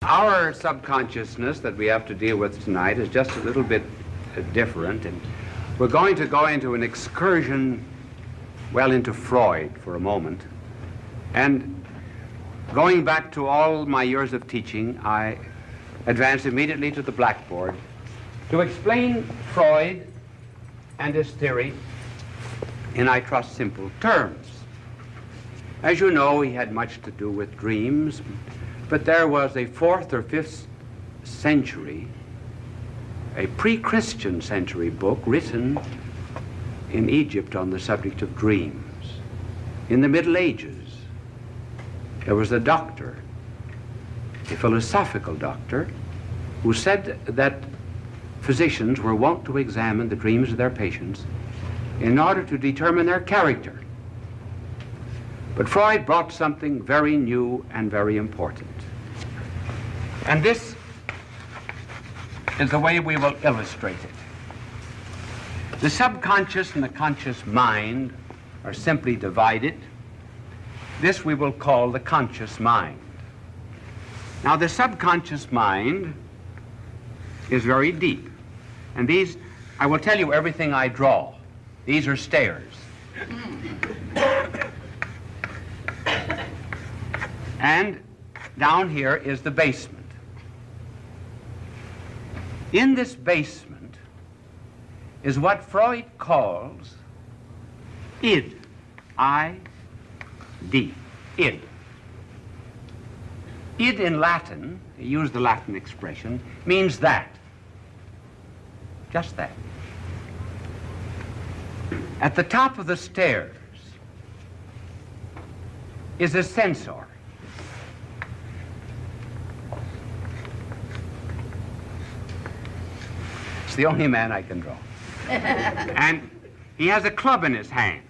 Our subconsciousness that we have to deal with tonight is just a little bit different, and we're going to go into an excursion, well, into Freud for a moment. And going back to all my years of teaching, I advance immediately to the blackboard to explain Freud and his theory in, I trust, simple terms. As you know, he had much to do with dreams, but there was a 4th or 5th century, a pre-Christian century book written in Egypt on the subject of dreams. In the Middle Ages, there was a doctor, a philosophical doctor, who said that physicians were wont to examine the dreams of their patients in order to determine their character. But Freud brought something very new and very important. And this is the way we will illustrate it. The subconscious and the conscious mind are simply divided. This we will call the conscious mind. Now, the subconscious mind is very deep. And these, I will tell you everything I draw. These are stairs. And down here is the basement. In this basement is what Freud calls id, I-D, id. Id in Latin, use the Latin expression, means that. Just that. At the top of the stairs is a censor. It's the only man I can draw. And he has a club in his hand.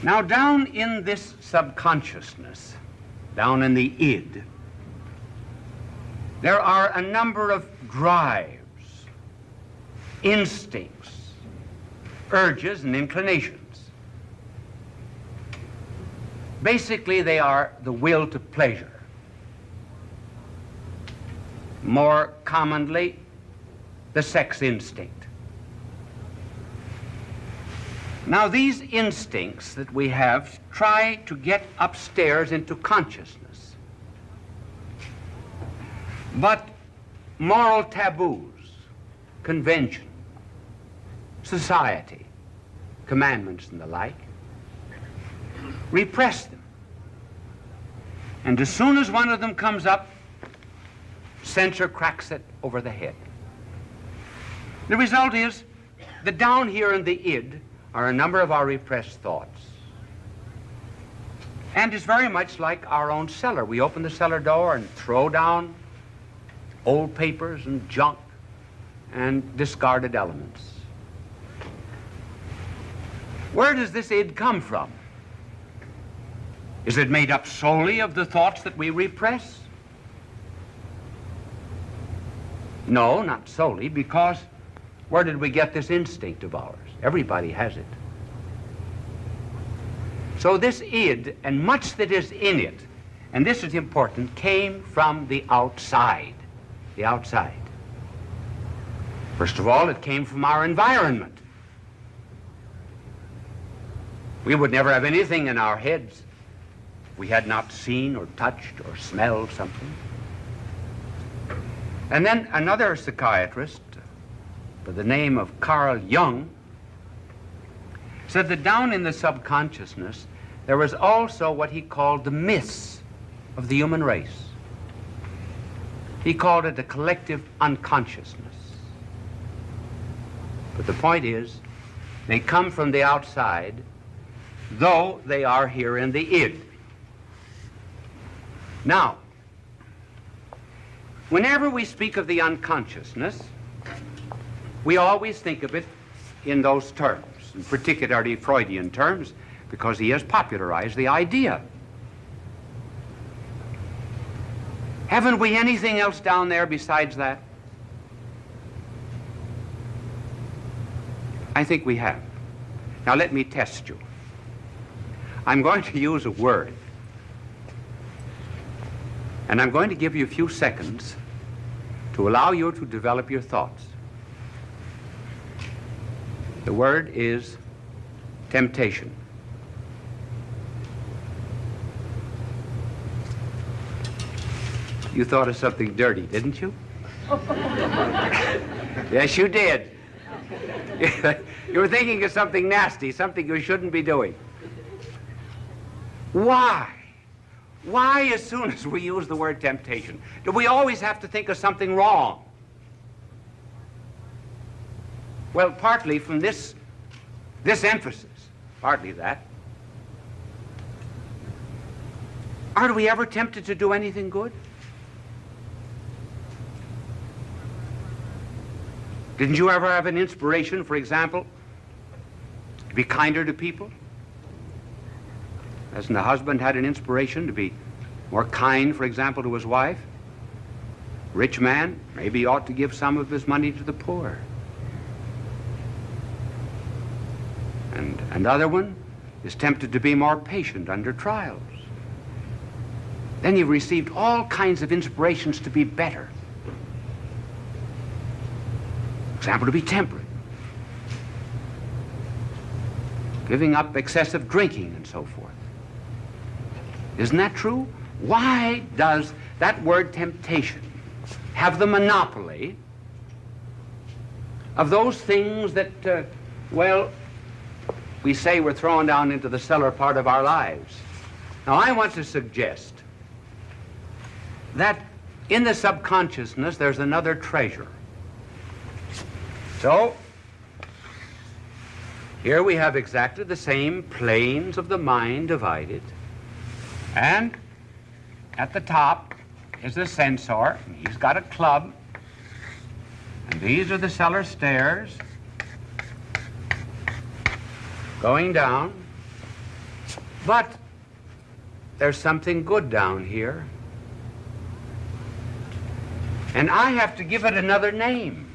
Now, down in this subconsciousness, down in the id, there are a number of drives, instincts, urges, and inclinations. Basically, they are the will to pleasure. More commonly, the sex instinct. Now, these instincts that we have try to get upstairs into consciousness. But moral taboos, convention, society, commandments and the like, repress them. And as soon as one of them comes up, censor cracks it over the head. The result is that down here in the id are a number of our repressed thoughts. And it's very much like our own cellar. We open the cellar door and throw down old papers and junk and discarded elements. Where does this id come from? Is it made up solely of the thoughts that we repress? No, not solely, because where did we get this instinct of ours? Everybody has it. So this id, and much that is in it, and this is important, came from the outside. The outside. First of all, it came from our environment. We would never have anything in our heads if we had not seen or touched or smelled something. And then another psychiatrist by the name of Carl Jung said that down in the subconsciousness there was also what he called the myths of the human race. He called it a collective unconsciousness. But the point is, they come from the outside, though they are here in the id. Now, whenever we speak of the unconsciousness, we always think of it in those terms, and particularly Freudian terms, because he has popularized the idea. Haven't we anything else down there besides that? I think we have. Now let me test you. I'm going to use a word And I'm going to give you a few seconds to allow you to develop your thoughts. The word is temptation. You thought of something dirty, didn't you? Yes, you did. You were thinking of something nasty, something you shouldn't be doing. Why? Why, as soon as we use the word temptation, do we always have to think of something wrong? Well, partly from this emphasis, partly that. Aren't we ever tempted to do anything good? Didn't you ever have an inspiration, for example, to be kinder to people? Hasn't the husband had an inspiration to be more kind, for example, to his wife? Rich man, maybe he ought to give some of his money to the poor. And another one is tempted to be more patient under trials. Then you've received all kinds of inspirations to be better. For example, to be temperate, giving up excessive drinking and so forth. Isn't that true? Why does that word temptation have the monopoly of those things that, well, we say we're thrown down into the cellar part of our lives? Now, I want to suggest that in the subconsciousness there's another treasure. So, here we have exactly the same planes of the mind divided, and at the top is the censor, and he's got a club, and these are the cellar stairs going down, but there's something good down here, and I have to give it another name.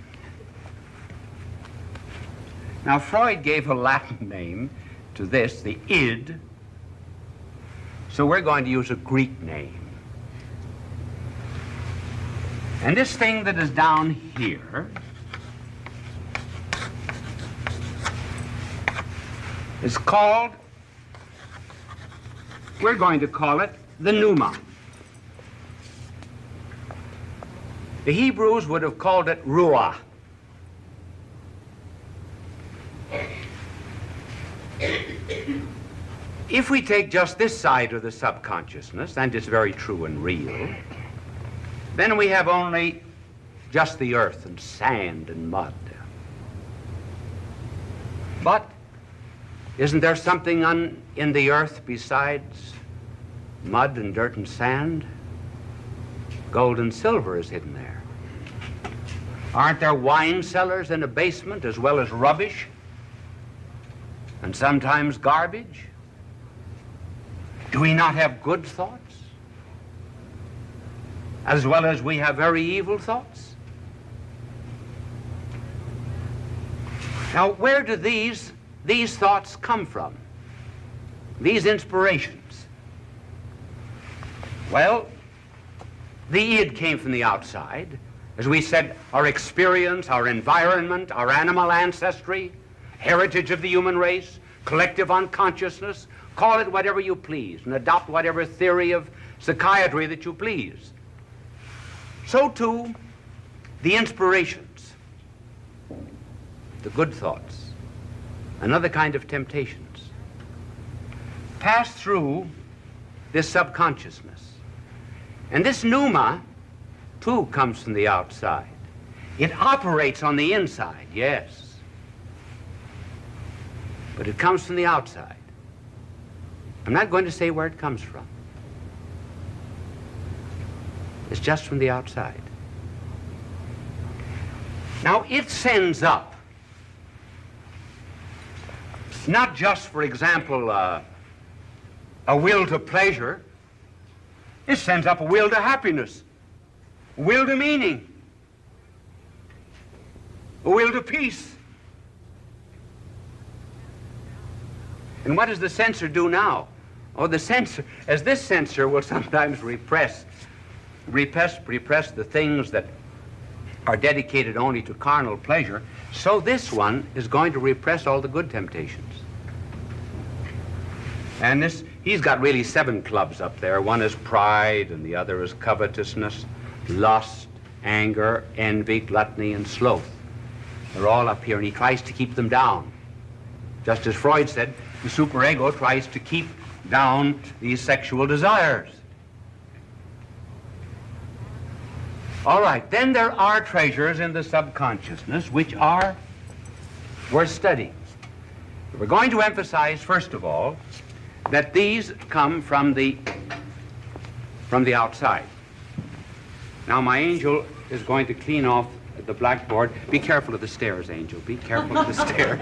Now, Freud gave a Latin name to this, the id, so we're going to use a Greek name. And this thing that is down here is called, we're going to call it the pneuma. The Hebrews would have called it ruah. If we take just this side of the subconsciousness, and it's very true and real, then we have only just the earth and sand and mud. But isn't there something in the earth besides mud and dirt and sand? Gold and silver is hidden there. Aren't there wine cellars in a basement as well as rubbish? And sometimes garbage? Do we not have good thoughts? As well as we have very evil thoughts? Now, where do these thoughts come from? These inspirations? Well, the id came from the outside. As we said, our experience, our environment, our animal ancestry, heritage of the human race, collective unconsciousness, call it whatever you please, and adopt whatever theory of psychiatry that you please. So too, the inspirations, the good thoughts, another kind of temptations, pass through this subconsciousness. And this pneuma, too, comes from the outside. It operates on the inside, yes, but it comes from the outside. I'm not going to say where it comes from. It's just from the outside. Now, it sends up, not just, for example, a will to pleasure. It sends up a will to happiness, a will to meaning, a will to peace. And what does the censor do now? Oh, the censor, as this censor will sometimes repress repress the things that are dedicated only to carnal pleasure, so this one is going to repress all the good temptations. And he's got really 7 clubs up there. One is pride, and the other is covetousness, lust, anger, envy, gluttony, and sloth. They're all up here, and he tries to keep them down. Just as Freud said, the superego tries to keep down these sexual desires. All right, then there are treasures in the subconsciousness which are worth studying. We're going to emphasize, first of all, that these come from the outside. Now, my angel is going to clean off the blackboard. Be careful of the stairs, Angel. Be careful of the stairs.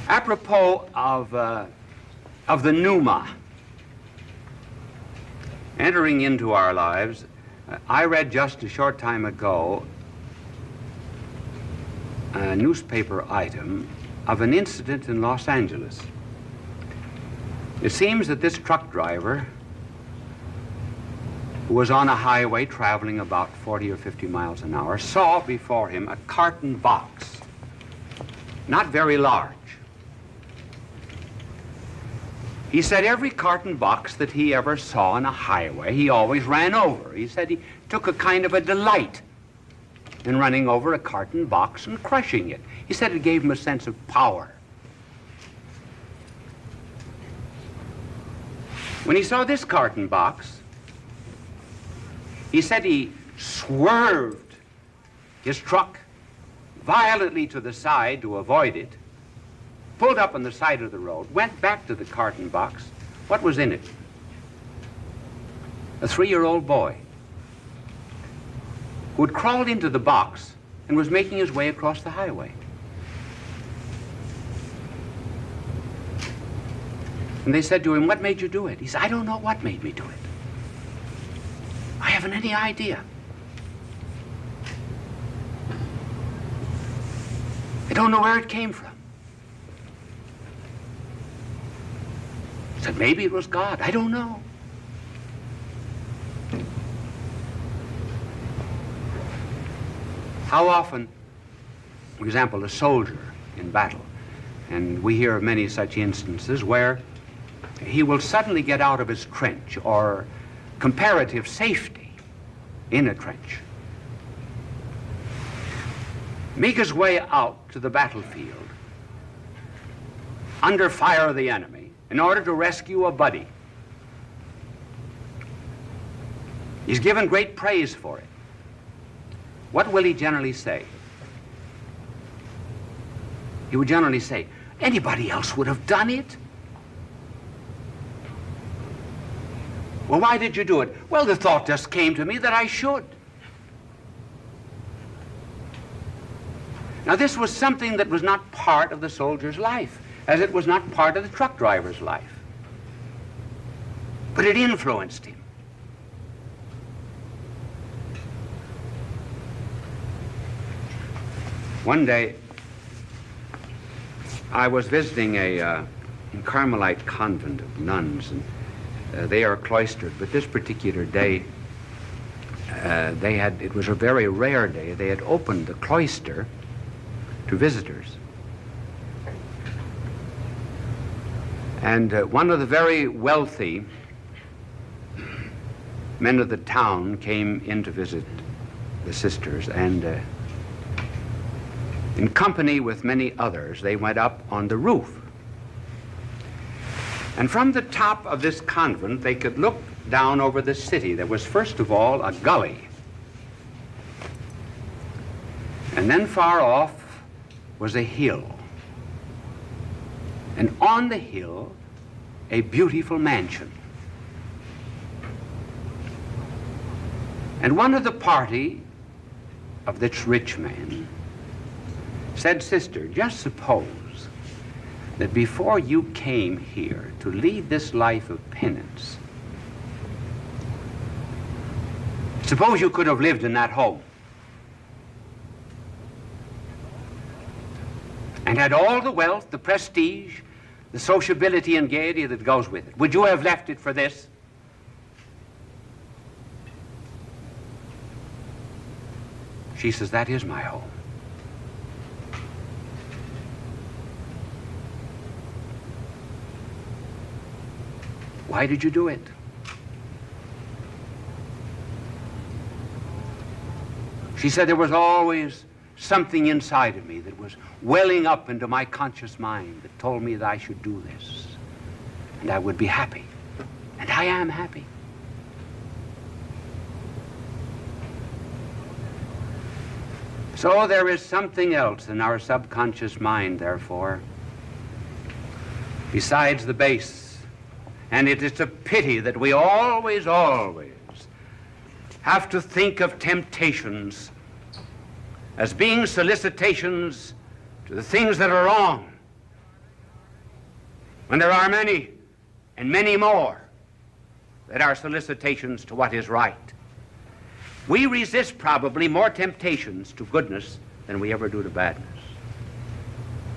Apropos of the pneuma entering into our lives, I read just a short time ago a newspaper item of an incident in Los Angeles. It seems that this truck driver, who was on a highway traveling about 40 or 50 miles an hour, saw before him a carton box, not very large. He said every carton box that he ever saw on a highway, he always ran over. He said he took a kind of a delight in running over a carton box and crushing it. He said it gave him a sense of power. When he saw this carton box, he said he swerved his truck violently to the side to avoid it, pulled up on the side of the road, went back to the carton box. What was in it? A 3-year-old boy who had crawled into the box and was making his way across the highway. And they said to him, "What made you do it?" He said, "I don't know what made me do it. I haven't any idea. I don't know where it came from." He said, "Maybe it was God. I don't know." How often, for example, a soldier in battle, and we hear of many such instances where he will suddenly get out of his trench or comparative safety in a trench, make his way out to the battlefield under fire of the enemy in order to rescue a buddy. He's given great praise for it. What will he generally say? He would generally say, "Anybody else would have done it." "Well, why did you do it?" "Well, the thought just came to me that I should." Now, this was something that was not part of the soldier's life, as it was not part of the truck driver's life. But it influenced him. One day, I was visiting a Carmelite convent of nuns, and they are cloistered, but this particular day, it was a very rare day. They had opened the cloister to visitors. And one of the very wealthy men of the town came in to visit the sisters, and in company with many others, they went up on the roof. And from the top of this convent, they could look down over the city. There was, first of all, a gully. And then far off was a hill. And on the hill, a beautiful mansion. And one of the party of this rich man said, "Sister, just suppose that before you came here to lead this life of penance, suppose you could have lived in that home and had all the wealth, the prestige, the sociability and gaiety that goes with it? Would you have left it for this? She says, that is my home. Why did you do it? She said there was always something inside of me that was welling up into my conscious mind that told me that I should do this, and I would be happy. And I am happy. So there is something else in our subconscious mind, therefore, besides the base. And it is a pity that we always have to think of temptations as being solicitations to the things that are wrong, when there are many and many more that are solicitations to what is right. We resist probably more temptations to goodness than we ever do to badness.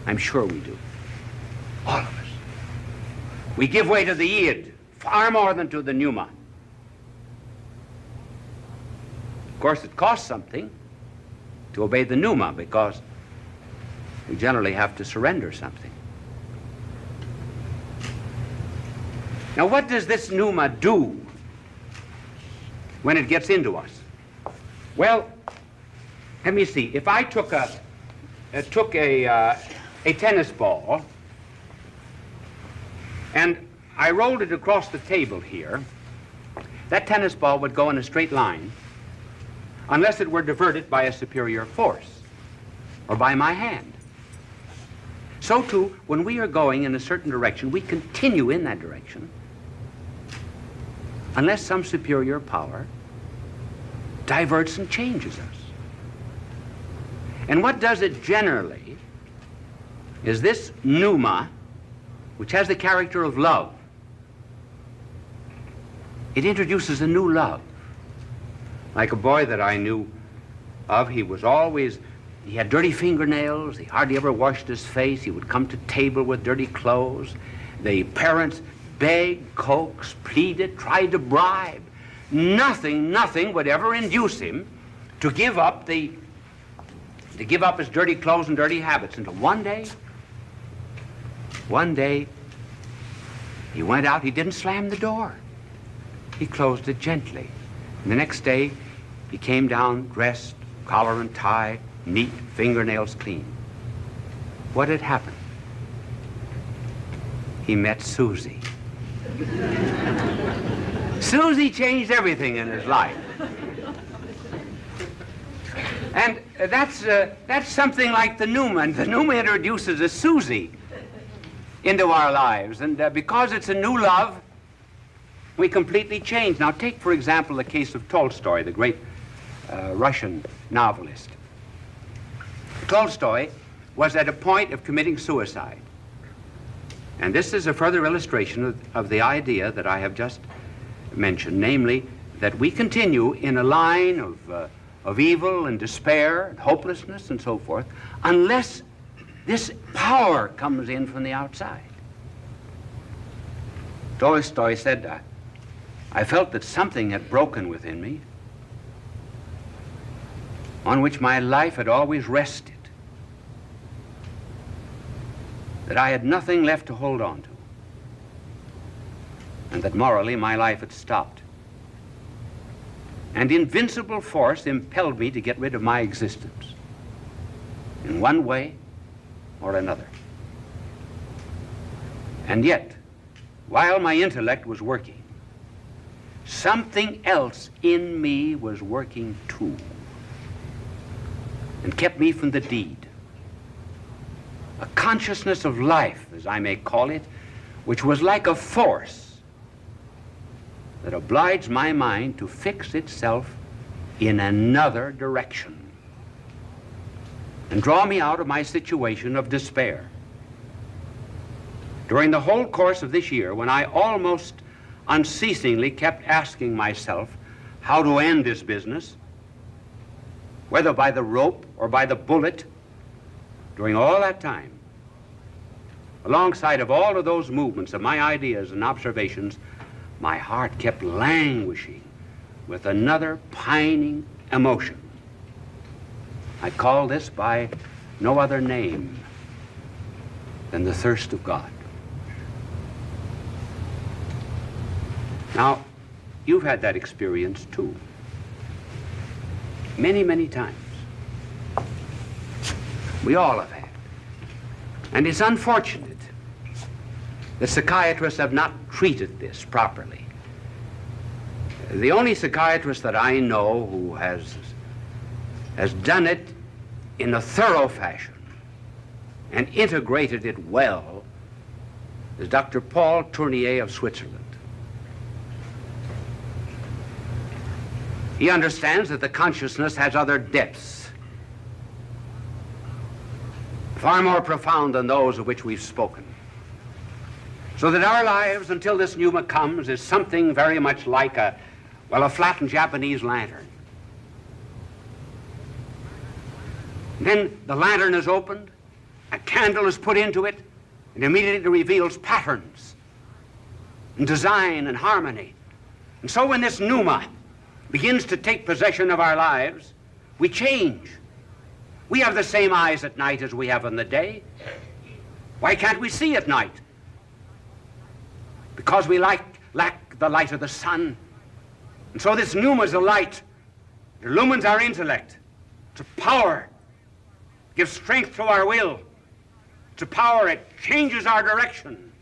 I'm sure we do. All of us. We give way to the id far more than to the pneuma. Of course, it costs something to obey the pneuma because we generally have to surrender something. Now, what does this pneuma do when it gets into us? Well, let me see. If I took a tennis ball and I rolled it across the table here, that tennis ball would go in a straight line unless it were diverted by a superior force or by my hand. So too, when we are going in a certain direction, we continue in that direction unless some superior power diverts and changes us. And what does it generally is this pneuma, which has the character of love. It introduces a new love. Like a boy that I knew of, he had dirty fingernails, he hardly ever washed his face, he would come to table with dirty clothes. The parents begged, coaxed, pleaded, tried to bribe. Nothing would ever induce him to give up his dirty clothes and dirty habits until one day, he went out, he didn't slam the door. He closed it gently. And the next day, he came down dressed, collar and tie, neat, fingernails clean. What had happened? He met Susie. Susie changed everything in his life. And that's something like the pneuma. And the pneuma introduces a Susie into our lives. And because it's a new love, we completely change. Now take, for example, the case of Tolstoy, the great Russian novelist. Tolstoy was at a point of committing suicide. And this is a further illustration of the idea that I have just mentioned, namely that we continue in a line of evil and despair and hopelessness and so forth unless this power comes in from the outside. Tolstoy said, I felt that something had broken within me on which my life had always rested, that I had nothing left to hold on to, and that morally my life had stopped. And invincible force impelled me to get rid of my existence in one way or another. And yet, while my intellect was working, something else in me was working too and kept me from the deed. A consciousness of life, as I may call it, which was like a force that obliged my mind to fix itself in another direction and draw me out of my situation of despair. During the whole course of this year, when I almost unceasingly kept asking myself how to end this business, whether by the rope or by the bullet, during all that time, alongside of all of those movements of my ideas and observations, my heart kept languishing with another pining emotion. I call this by no other name than the thirst of God. Now, you've had that experience too. Many, many times. We all have had. And it's unfortunate that psychiatrists have not treated this properly. The only psychiatrist that I know who has done it in a thorough fashion and integrated it well is Dr. Paul Tournier of Switzerland. He understands that the consciousness has other depths, far more profound than those of which we've spoken. So that our lives until this pneuma comes is something very much like a flattened Japanese lantern. Then the lantern is opened, a candle is put into it, and immediately reveals patterns and design and harmony. And so when this pneuma begins to take possession of our lives, we change. We have the same eyes at night as we have in the day. Why can't we see at night? Because we lack the light of the sun. And so this pneuma is a light. It illumines our intellect. It's a power. It gives strength to our will. It's a power. It changes our direction.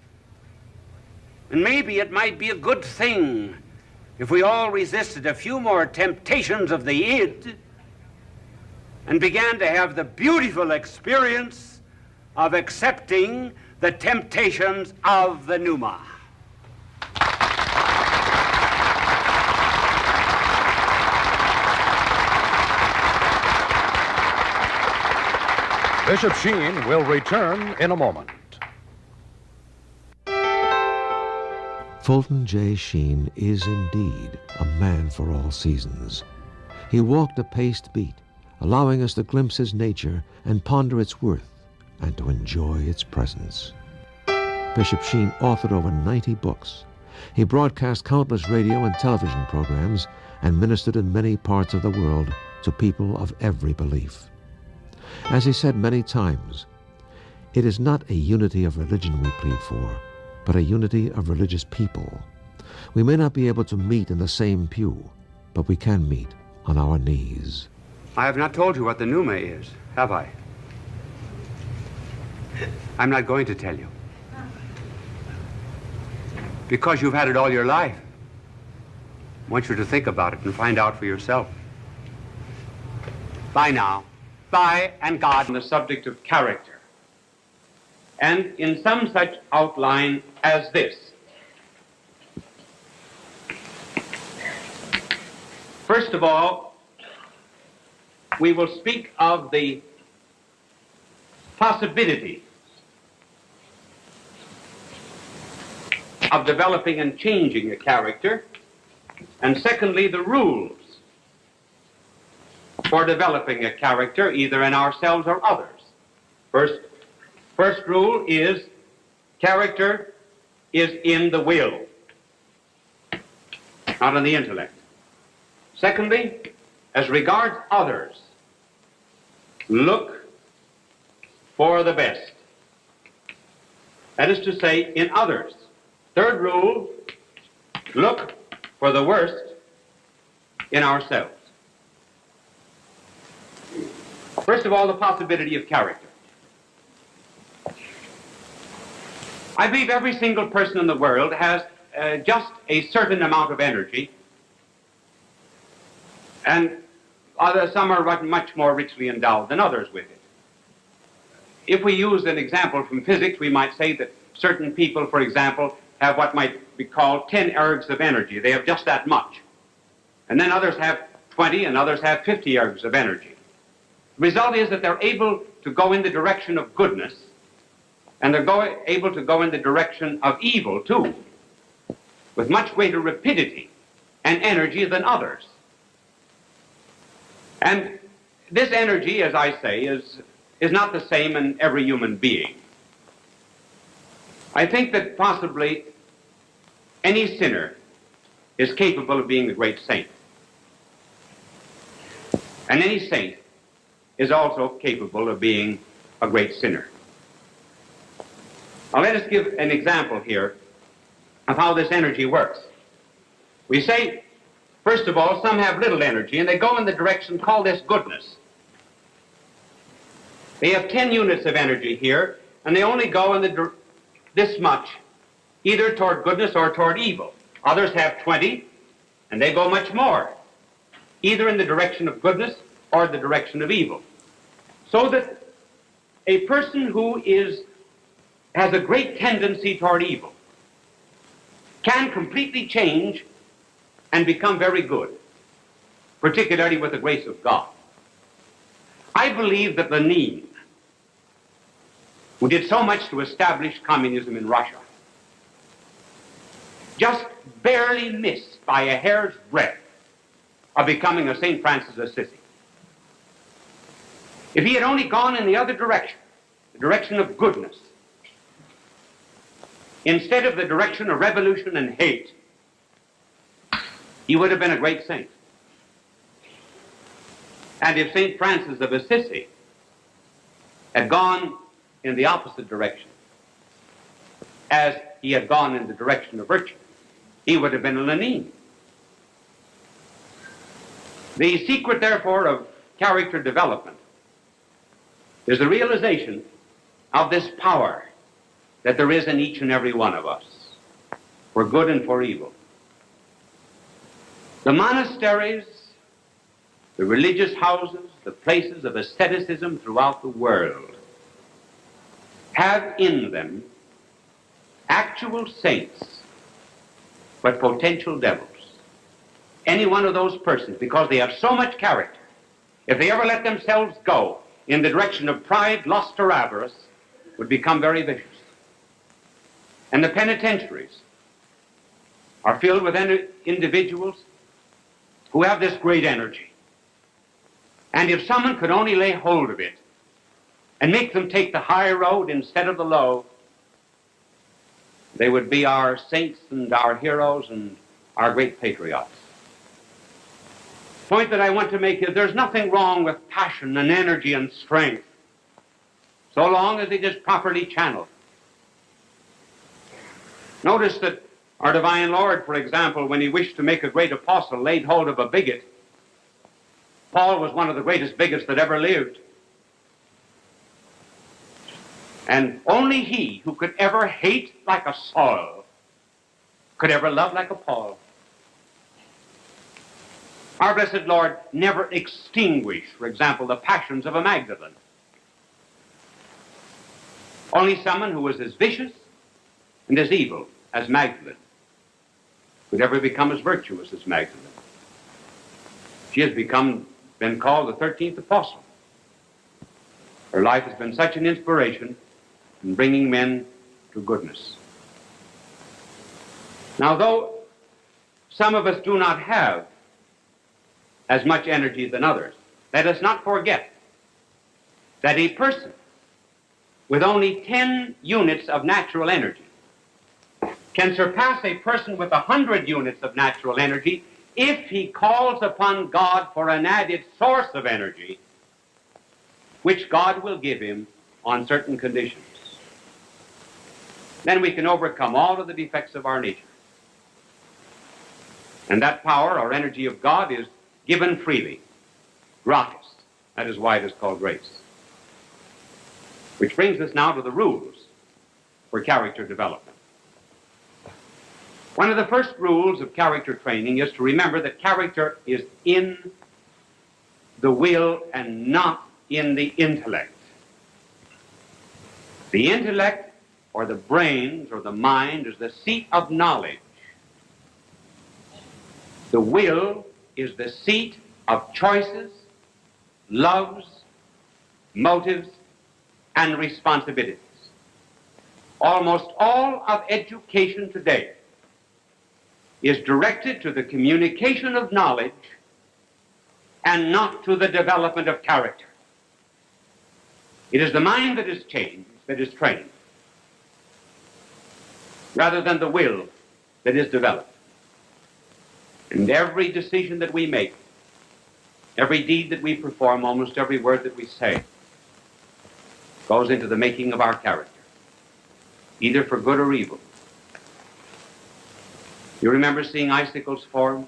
And maybe it might be a good thing if we all resisted a few more temptations of the id and began to have the beautiful experience of accepting the temptations of the pneuma. Bishop Sheen will return in a moment. Fulton J.Sheen is indeed a man for all seasons. He walked a paced beat, allowing us to glimpse his nature and ponder its worth and to enjoy its presence. Bishop Sheen authored over 90 books. He broadcast countless radio and television programs and ministered in many parts of the world to people of every belief. As he said many times, it is not a unity of religion we plead for, but a unity of religious people. We may not be able to meet in the same pew, but we can meet on our knees. I have not told you what the pneuma is, have I? I'm not going to tell you. Because you've had it all your life. I want you to think about it and find out for yourself. Bye now. Bye and God on the subject of character. And in some such outline as this. First of all, we will speak of the possibility of developing and changing a character, and secondly, the rules for developing a character, either in ourselves or others. First rule is character is in the will, not in the intellect. Secondly, as regards others, look for the best. That is to say, in others. Third rule, look for the worst in ourselves. First of all, the possibility of character. I believe every single person in the world has just a certain amount of energy, and some are much more richly endowed than others with it. If we use an example from physics, we might say that certain people, for example, have what might be called 10 ergs of energy. They have just that much. And then others have 20 and others have 50 ergs of energy. The result is that they're able to go in the direction of goodness, and they're able to go in the direction of evil too, with much greater rapidity and energy than others. And this energy, as I say, is not the same in every human being. I think that possibly any sinner is capable of being a great saint. And any saint is also capable of being a great sinner. Now let us give an example here of how this energy works. We say, first of all, some have little energy and they go in the direction, call this goodness. They have 10 units of energy here and they only go in this much, either toward goodness or toward evil. Others have 20 and they go much more, either in the direction of goodness or the direction of evil. So that a person who has a great tendency toward evil can completely change and become very good, particularly with the grace of God. I believe that Lenin, who did so much to establish communism in Russia, just barely missed by a hair's breadth of becoming a St. Francis of Assisi. If he had only gone in the other direction, the direction of goodness, instead of the direction of revolution and hate, he would have been a great saint. And if St. Francis of Assisi had gone in the opposite direction, as he had gone in the direction of virtue, he would have been a Lenin. The secret, therefore, of character development is the realization of this power that there is in each and every one of us, for good and for evil. The monasteries, the religious houses, the places of asceticism throughout the world have in them actual saints, but potential devils. Any one of those persons, because they have so much character, if they ever let themselves go in the direction of pride, lust, or avarice, would become very vicious. And the penitentiaries are filled with individuals who have this great energy. And if someone could only lay hold of it and make them take the high road instead of the low, they would be our saints and our heroes and our great patriots. The point that I want to make is there's nothing wrong with passion and energy and strength, so long as it is properly channeled. Notice that our divine Lord, for example, when he wished to make a great apostle, laid hold of a bigot. Paul was one of the greatest bigots that ever lived. And only he who could ever hate like a Saul could ever love like a Paul. Our blessed Lord never extinguished, for example, the passions of a Magdalene. Only someone who was as vicious and as evil as Magdalene could ever become as virtuous as Magdalene. She has been called the 13th apostle. Her life has been such an inspiration in bringing men to goodness. Now, though some of us do not have as much energy than others, let us not forget that a person with only 10 units of natural energy can surpass a person with 100 units of natural energy if he calls upon God for an added source of energy, which God will give him on certain conditions. Then we can overcome all of the defects of our nature. And that power or energy of God is given freely, gratis. That is why it is called grace. Which brings us now to the rules for character development. One of the first rules of character training is to remember that character is in the will and not in the intellect. The intellect, or the brains, or the mind, is the seat of knowledge. The will is the seat of choices, loves, motives, and responsibilities. Almost all of education today is directed to the communication of knowledge and not to the development of character. It is the mind that is changed, that is trained. rather than the will that is developed. And every decision that we make, every deed that we perform, almost every word that we say, goes into the making of our character, either for good or evil. You remember seeing icicles formed?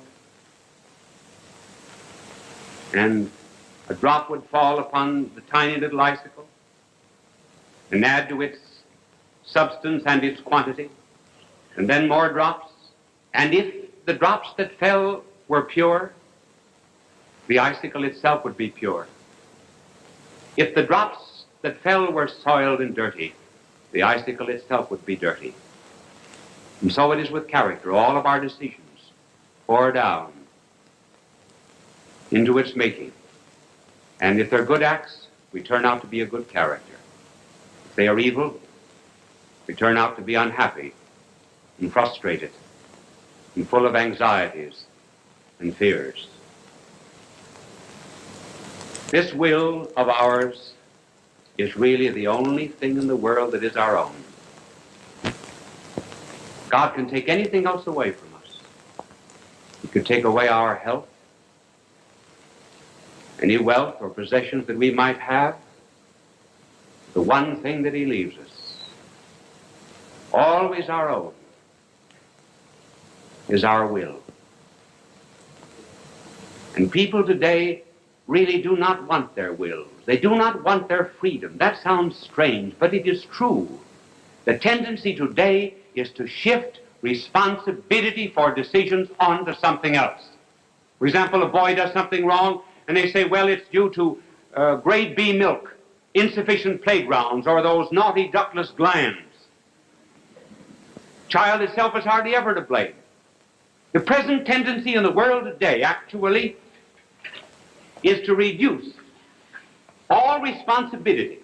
And a drop would fall upon the tiny little icicle and add to its substance and its quantity, and then more drops. And if the drops that fell were pure, the icicle itself would be pure. If the drops that fell were soiled and dirty, the icicle itself would be dirty. And so it is with character. All of our decisions pour down into its making. And if they're good acts, we turn out to be a good character. If they are evil, we turn out to be unhappy and frustrated and full of anxieties and fears. This will of ours is really the only thing in the world that is our own. God can take anything else away from us. He could take away our health, any wealth or possessions that we might have. The one thing that he leaves us, always our own, is our will. And people today really do not want their wills. They do not want their freedom. That sounds strange, but it is true. The tendency today is to shift responsibility for decisions onto something else. For example, a boy does something wrong, and they say, well, it's due to grade B milk, insufficient playgrounds, or those naughty ductless glands. Child itself is hardly ever to blame. The present tendency in the world today, actually, is to reduce all responsibility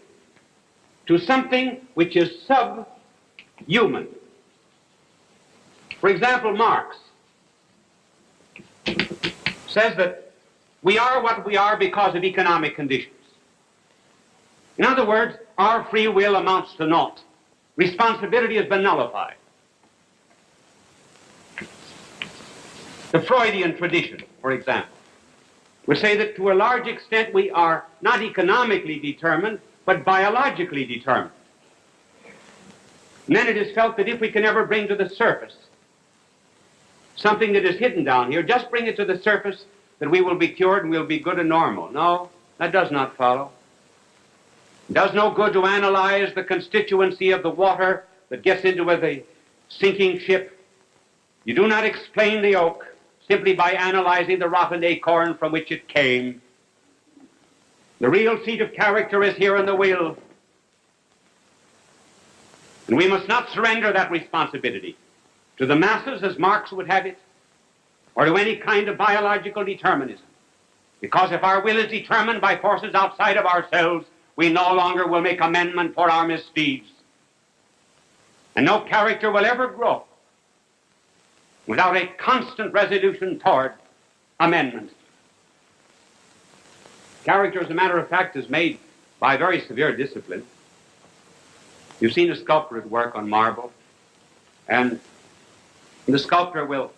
to something which is subhuman. For example, Marx says that we are what we are because of economic conditions. In other words, our free will amounts to naught. Responsibility has been nullified. The Freudian tradition, for example, would say that to a large extent we are not economically determined, but biologically determined. And then it is felt that if we can ever bring to the surface something that is hidden down here, just bring it to the surface, that we will be cured and we'll be good and normal. No, that does not follow. It does no good to analyze the constituency of the water that gets into a sinking ship. You do not explain the oak simply by analyzing the rotten acorn from which it came. The real seat of character is here in the will. And we must not surrender that responsibility to the masses, as Marx would have it, or to any kind of biological determinism. Because if our will is determined by forces outside of ourselves, we no longer will make amendment for our misdeeds. And no character will ever grow without a constant resolution toward amendment. Character, as a matter of fact, is made by very severe discipline. You've seen a sculptor at work on marble, and the sculptor will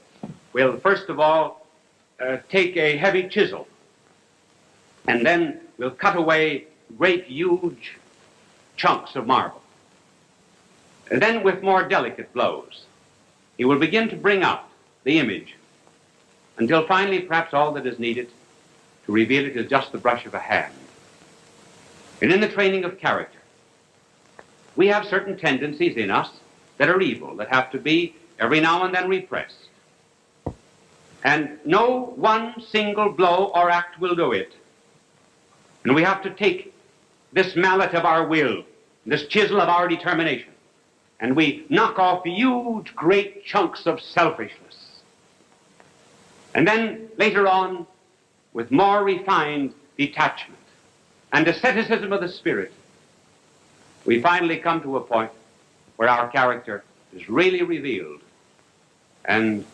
first of all take a heavy chisel, and then will cut away great, huge chunks of marble. And then with more delicate blows, he will begin to bring out the image until finally perhaps all that is needed to reveal it is just the brush of a hand. And in the training of character, we have certain tendencies in us that are evil, that have to be every now and then repressed. And no one single blow or act will do it. And we have to take this mallet of our will, this chisel of our determination, and we knock off huge, great chunks of selfishness. And then later on, with more refined detachment and asceticism of the spirit, we finally come to a point where our character is really revealed and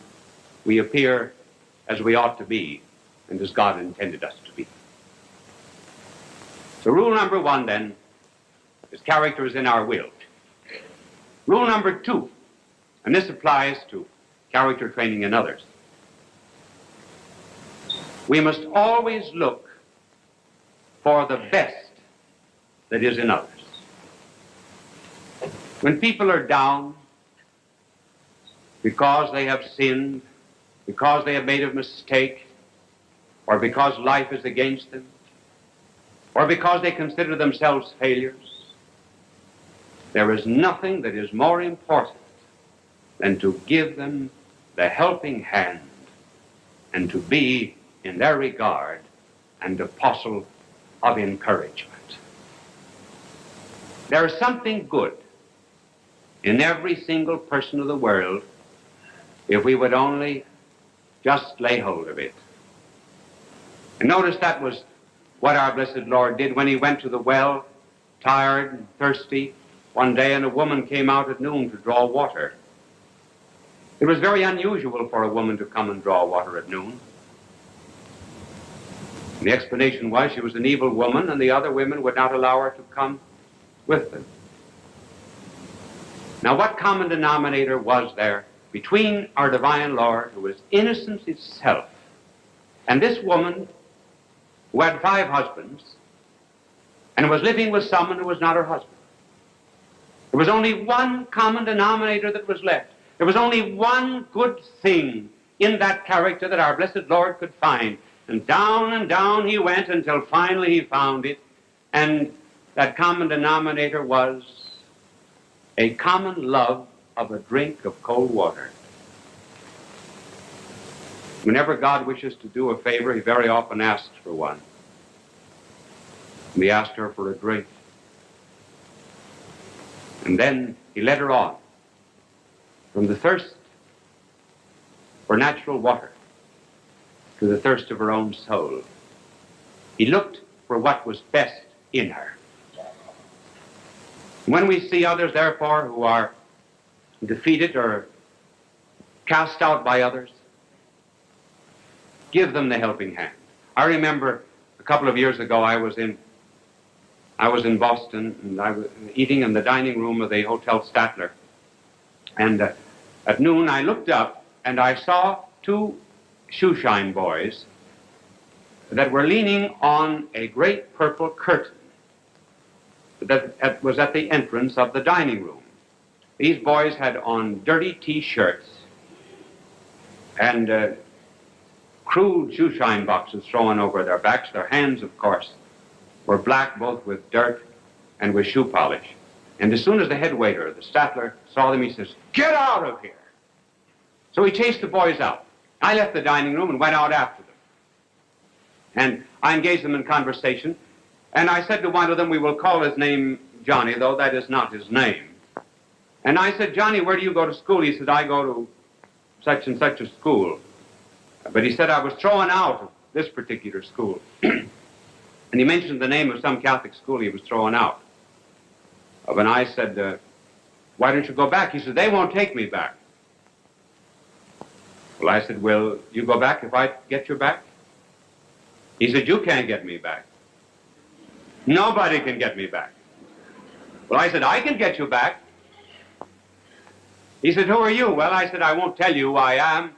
we appear as we ought to be and as God intended us to be. So rule number one, then, is character is in our will. Rule number two, And this applies to character training in others. We must always look for the best that is in others. When people are down because they have sinned, because they have made a mistake, or because life is against them, or because they consider themselves failures, there is nothing that is more important than to give them the helping hand and to be, in their regard, an apostle of encouragement. There is something good in every single person of the world if we would only just lay hold of it. And notice that was what our blessed Lord did when he went to the well, tired and thirsty, one day, and a woman came out at noon to draw water. It was very unusual for a woman to come and draw water at noon. And the explanation was she was an evil woman and the other women would not allow her to come with them. Now, what common denominator was there between our divine Lord, who was innocence itself, and this woman who had 5 husbands and was living with someone who was not her husband? There was only one common denominator that was left. There was only one good thing in that character that our blessed Lord could find. And down he went until finally he found it. And that common denominator was a common love of a drink of cold water. Whenever God wishes to do a favor, he very often asks for one. And he asked her for a drink. And then he led her on from the thirst for natural water to the thirst of her own soul. He looked for what was best in her. When we see others, therefore, who are defeated or cast out by others, give them the helping hand. I remember a couple of years ago I was in Boston, and I was eating in the dining room of the Hotel Statler. And at noon I looked up and I saw 2 shoeshine boys that were leaning on a great purple curtain that was at the entrance of the dining room. These boys had on dirty T-shirts and crude shoeshine boxes thrown over their backs. Their hands, of course, were black both with dirt and with shoe polish. And as soon as the head waiter, the Statler, saw them, he says, "Get out of here!" So he chased the boys out. I left the dining room and went out after them. And I engaged them in conversation. And I said to one of them, we will call his name Johnny, though that is not his name. And I said, "Johnny, where do you go to school?" He said, "I go to such and such a school." But he said, "I was thrown out of this particular school." And he mentioned the name of some Catholic school he was thrown out of. And I said, "Why don't you go back?" He said, "They won't take me back." Well, I said, "Will you go back if I get you back?" He said, "You can't get me back. Nobody can get me back." Well, I said, "I can get you back." He said, "Who are you?" Well, I said, "I won't tell you who I am,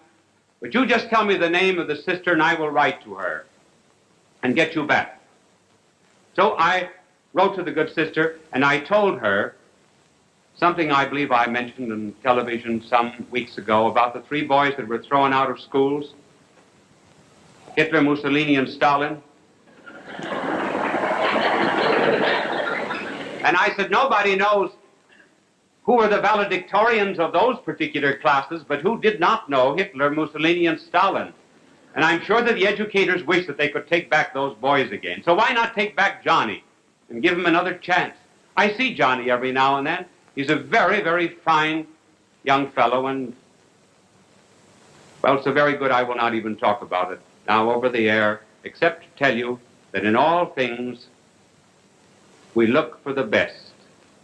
but you just tell me the name of the sister and I will write to her and get you back." So I wrote to the good sister and I told her something I believe I mentioned on television some weeks ago about the 3 boys that were thrown out of schools, Hitler, Mussolini, and Stalin. And I said, nobody knows who were the valedictorians of those particular classes, but who did not know Hitler, Mussolini, and Stalin. And I'm sure that the educators wish that they could take back those boys again. So why not take back Johnny and give him another chance? I see Johnny every now and then. He's a very, very fine young fellow, and, well, it's so very good I will not even talk about it now over the air, except to tell you that in all things we look for the best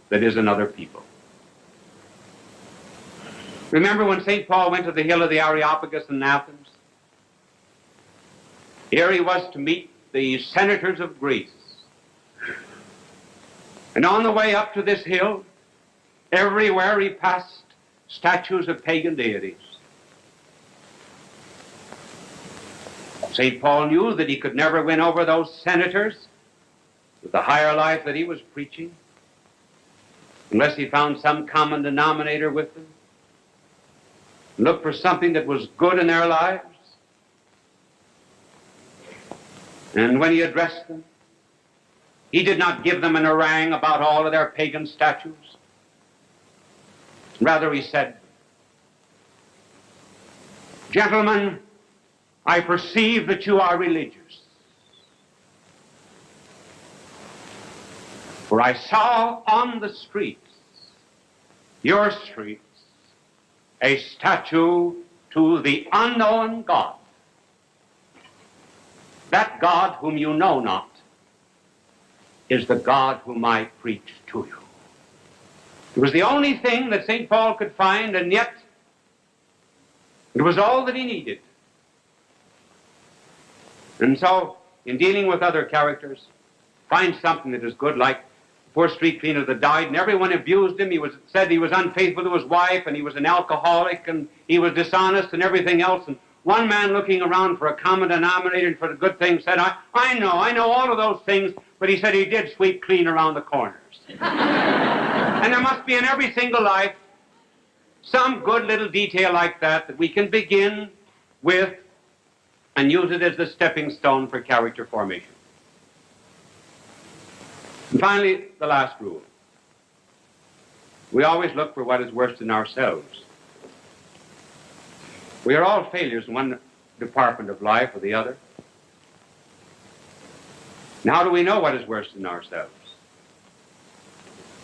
that is in other people. Remember when St. Paul went to the hill of the Areopagus in Athens? Here he was to meet the senators of Greece. And on the way up to this hill, everywhere he passed statues of pagan deities. St. Paul knew that he could never win over those senators with the higher life that he was preaching unless he found some common denominator with them, looked for something that was good in their lives. And when he addressed them, he did not give them an harangue about all of their pagan statues. Rather, he said, "Gentlemen, I perceive that you are religious. For I saw on the streets, your streets, a statue to the unknown God. That God whom you know not is the God whom I preach to you." It was the only thing that St. Paul could find, and yet it was all that he needed. And so, in dealing with other characters, find something that is good, like the poor street cleaner that died, and everyone abused him. He said he was unfaithful to his wife, and he was an alcoholic, and he was dishonest, and everything else. And one man, looking around for a common denominator and for the good things, said, I know all of those things, but he said he did sweep clean around the corners. And there must be in every single life some good little detail like that we can begin with and use it as the stepping stone for character formation. And finally, the last rule. We always look for what is worse than ourselves. We are all failures in one department of life or the other. And how do we know what is worse than ourselves?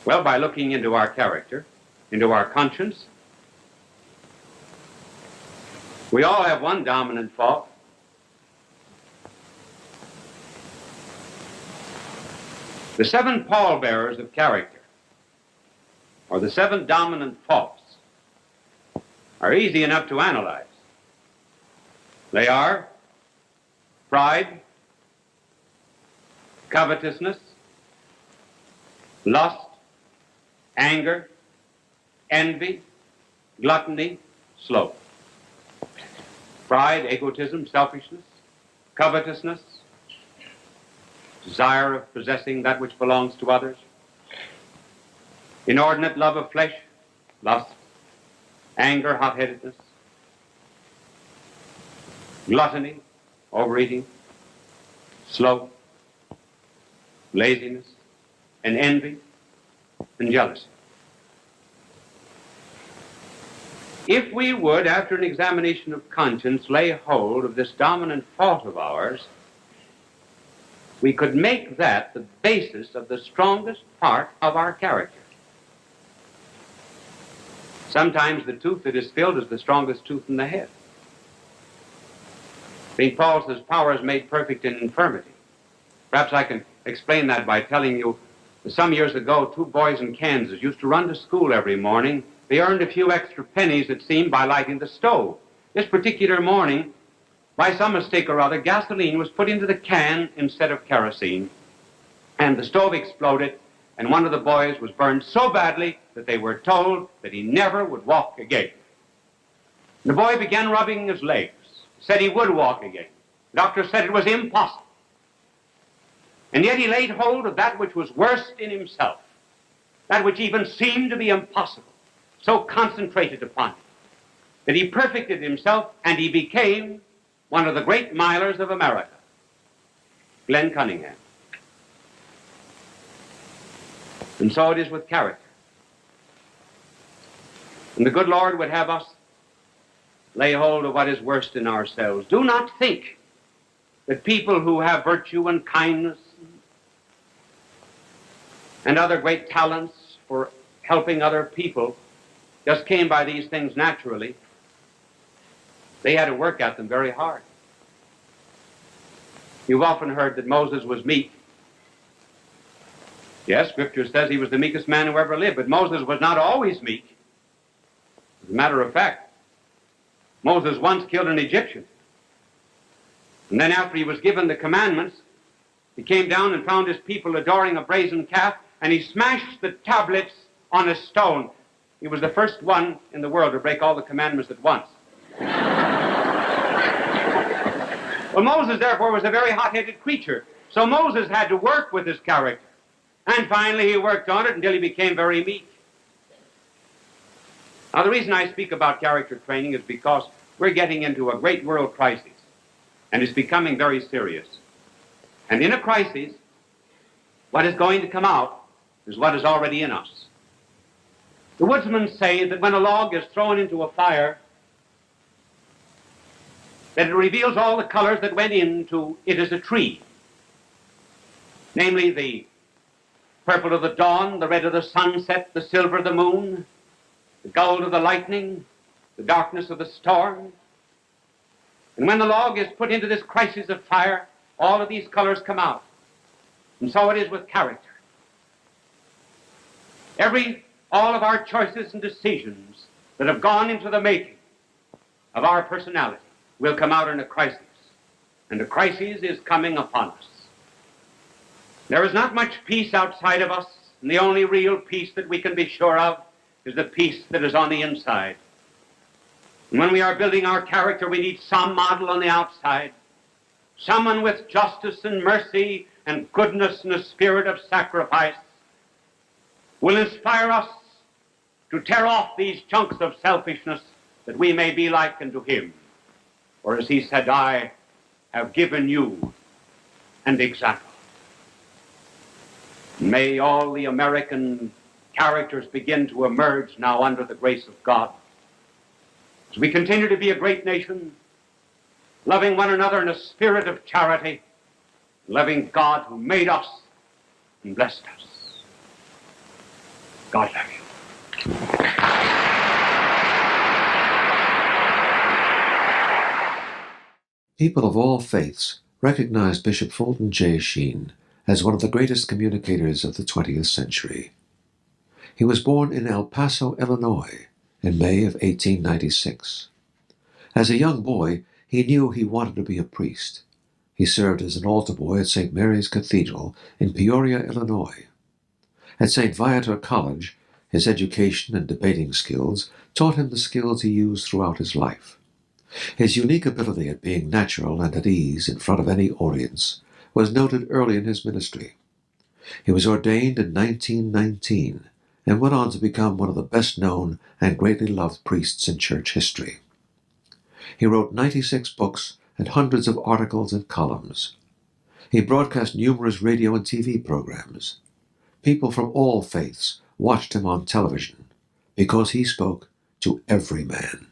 Well, by looking into our character, into our conscience. We all have one dominant fault. The 7 pallbearers of character, or the 7 dominant faults, are easy enough to analyze. They are pride, covetousness, lust, anger, envy, gluttony, sloth. Pride, egotism, selfishness, covetousness, desire of possessing that which belongs to others, inordinate love of flesh, lust, anger, hot-headedness, gluttony, overeating, sloth, laziness, and envy, and jealousy. If we would, after an examination of conscience, lay hold of this dominant fault of ours, we could make that the basis of the strongest part of our character. Sometimes the tooth that is filled is the strongest tooth in the head. St. Paul says, power is made perfect in infirmity. Perhaps I can explain that by telling you that some years ago, 2 boys in Kansas used to run to school every morning. They earned a few extra pennies, it seemed, by lighting the stove. This particular morning, by some mistake or other, gasoline was put into the can instead of kerosene, and the stove exploded, and one of the boys was burned so badly that they were told that he never would walk again. The boy began rubbing his legs, said he would walk again. The doctor said it was impossible. And yet he laid hold of that which was worst in himself, that which even seemed to be impossible, so concentrated upon it, that he perfected himself and he became one of the great milers of America, Glenn Cunningham. And so it is with character. And the good Lord would have us lay hold of what is worst in ourselves. Do not think that people who have virtue and kindness and other great talents for helping other people just came by these things naturally. They had to work at them very hard. You've often heard that Moses was meek. Yes, Scripture says he was the meekest man who ever lived, but Moses was not always meek. As a matter of fact, Moses once killed an Egyptian. And then after he was given the commandments, he came down and found his people adoring a brazen calf, and he smashed the tablets on a stone. he was the first one in the world to break all the commandments at once. Well, Moses, therefore, was a very hot-headed creature. So Moses had to work with his character. And finally, he worked on it until he became very meek. Now, the reason I speak about character training is because we're getting into a great world crisis, and it's becoming very serious. And in a crisis, what is going to come out is what is already in us. The woodsmen say that when a log is thrown into a fire, that it reveals all the colors that went into it as a tree, namely the purple of the dawn, the red of the sunset, the silver of the moon, the gold of the lightning, the darkness of the storm. And when the log is put into this crisis of fire, all of these colors come out. And so it is with character. All of our choices and decisions that have gone into the making of our personality will come out in a crisis. And a crisis is coming upon us. There is not much peace outside of us, and the only real peace that we can be sure of is the peace that is on the inside. And when we are building our character, we need some model on the outside, someone with justice and mercy and goodness and a spirit of sacrifice will inspire us to tear off these chunks of selfishness that we may be like unto him. For as he said, I have given you an example. May all the American characters begin to emerge now under the grace of God. As we continue to be a great nation, loving one another in a spirit of charity, loving God who made us and blessed us. God love you. People of all faiths recognize Bishop Fulton J.Sheen as one of the greatest communicators of the 20th century. He was born in El Paso, Illinois, in May of 1896. As a young boy, he knew he wanted to be a priest. He served as an altar boy at St. Mary's Cathedral in Peoria, Illinois. At St. Viator College, his education and debating skills taught him the skills he used throughout his life. His unique ability at being natural and at ease in front of any audience was noted early in his ministry. He was ordained in 1919 and went on to become one of the best-known and greatly loved priests in church history. He wrote 96 books and hundreds of articles and columns. He broadcast numerous radio and TV programs. People from all faiths watched him on television because he spoke to every man.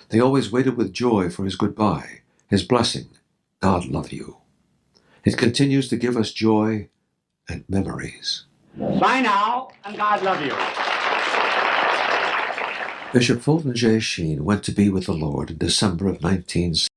They always waited with joy for his goodbye, his blessing, God love you. It continues to give us joy and memories. Bye now, and God love you. Bishop Fulton J.Sheen went to be with the Lord in December of 1960.